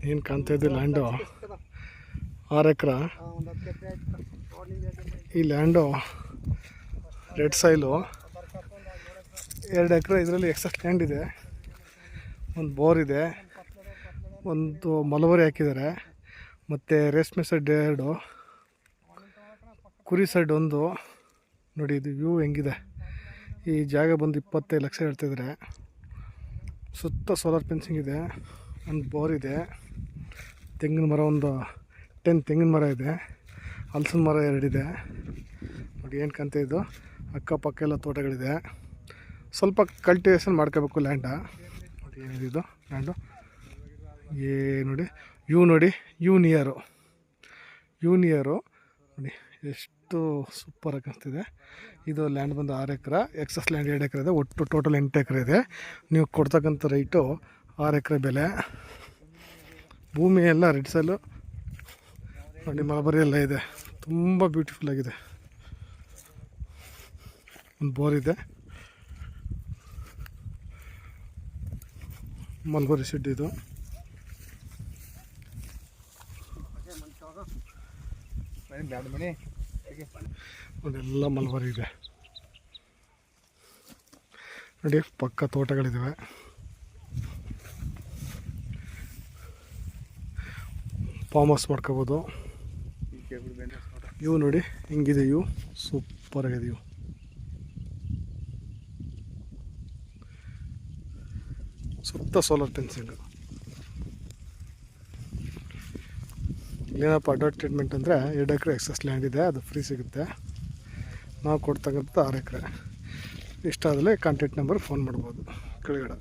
ಏನು ಕಾಣ್ತಾ ಇದೆ ಲ್ಯಾಂಡು 6 ಎಕರೆ. ಈ ಲ್ಯಾಂಡು ರೆಡ್ ಸಾಯಿಲು 2 ಎಕರೆ. ಇದರಲ್ಲಿ ಎಕ್ಸಸ್ ಲ್ಯಾಂಡ್ ಇದೆ, ಒಂದು ಬೋರ್ ಇದೆ, ಒಂದು ಮಲಬರಿ ಹಾಕಿದ್ದಾರೆ, ಮತ್ತು ರೇಷ್ಮೆ ಸೆಡ್ 2, ಕುರಿ ಸೆಡ್ 1. ನೋಡಿ ಇದು ವ್ಯೂ ಹೆಂಗಿದೆ. ಈ ಜಾಗ ಬಂದು 25 ಲಕ್ಷ ಹೇಳ್ತಿದ್ದಾರೆ. ಸುತ್ತ ಸೋಲಾರ್ ಫೆನ್ಸಿಂಗ್ ಇದೆ, ಒಂದು ಬೋರ್ ಇದೆ, ತೆಂಗಿನ ಮರ ಒಂದು 10 ತೆಂಗಿನ ಮರ ಇದೆ, ಹಲಸಿನ ಮರ 2 ಇದೆ. ನೋಡಿ ಏನು ಕಾಣ್ತಾ ಇದು. ಅಕ್ಕಪಕ್ಕ ಎಲ್ಲ ತೋಟಗಳಿದೆ. ಸ್ವಲ್ಪ ಕಲ್ಟಿವೇಷನ್ ಮಾಡ್ಕೋಬೇಕು ಲ್ಯಾಂಡ. ನೋಡಿ ಏನಿದೆ ಇದು ಲ್ಯಾಂಡು. ನೋಡಿ ಯೂನಿಯರು ನೋಡಿ ಎಷ್ಟು ಸೂಪರಾಗಿ ಕಾಣಿಸ್ತಿದೆ. ಇದು ಲ್ಯಾಂಡ್ ಬಂದು 6 ಎಕರೆ. ಎಕ್ಸಸ್ ಲ್ಯಾಂಡ್ 2 ಎಕರೆ ಇದೆ. ಒಟ್ಟು ಟೋಟಲ್ 8 ಎಕರೆ ಇದೆ. ನೀವು ಕೊಡ್ತಕ್ಕಂಥ ರೈಟು 6 ಎಕರೆ ಬೆಲೆ. ಭೂಮಿ ಎಲ್ಲ ರೆಡ್ ಸಾಯಿಲು ನೋಡಿ, ಮಲಬರಿ ಎಲ್ಲ ಇದೆ, ತುಂಬ ಬ್ಯೂಟಿಫುಲ್ಲಾಗಿದೆ. ಒಂದು ಬೋರ್ ಇದೆ, ಮಲಬರಿ ಶೆಡ್ ಇದು. ಅದೆಲ್ಲ ಮಲಬರಿ ಇದೆ. ನೋಡಿ ಪಕ್ಕ ತೋಟಗಳಿದ್ದಾವೆ. ಫಾರ್ಮ್ ಹೌಸ್ ಮಾಡ್ಕೋಬೋದು. ಇವು ನೋಡಿ ಹಿಂಗಿದೆ, ಇವು ಸೂಪರಾಗಿದೆ. ಇವು ಸುತ್ತ ಸೋಲಾರ್ ಫೆನ್ಸಿಂಗ್. ಇಲ್ಲೇನಪ್ಪ ಅಡ್ವರ್ಟೈಸ್ಮೆಂಟ್ ಅಂದರೆ 2 ಎಕರೆ ಎಕ್ಸಸ್ ಲ್ಯಾಂಡ್ ಇದೆ, ಅದು ಫ್ರೀ ಸಿಗುತ್ತೆ. ನಾವು ಕೊಡ್ತಕ್ಕಂಥದ್ದು 6 ಎಕರೆ. ಇಷ್ಟ ಆದಮೇಲೆ ಕಾಂಟ್ಯಾಕ್ಟ್ ನಂಬರ್ ಫೋನ್ ಮಾಡ್ಬೋದು ಕೆಳಗಡೆ.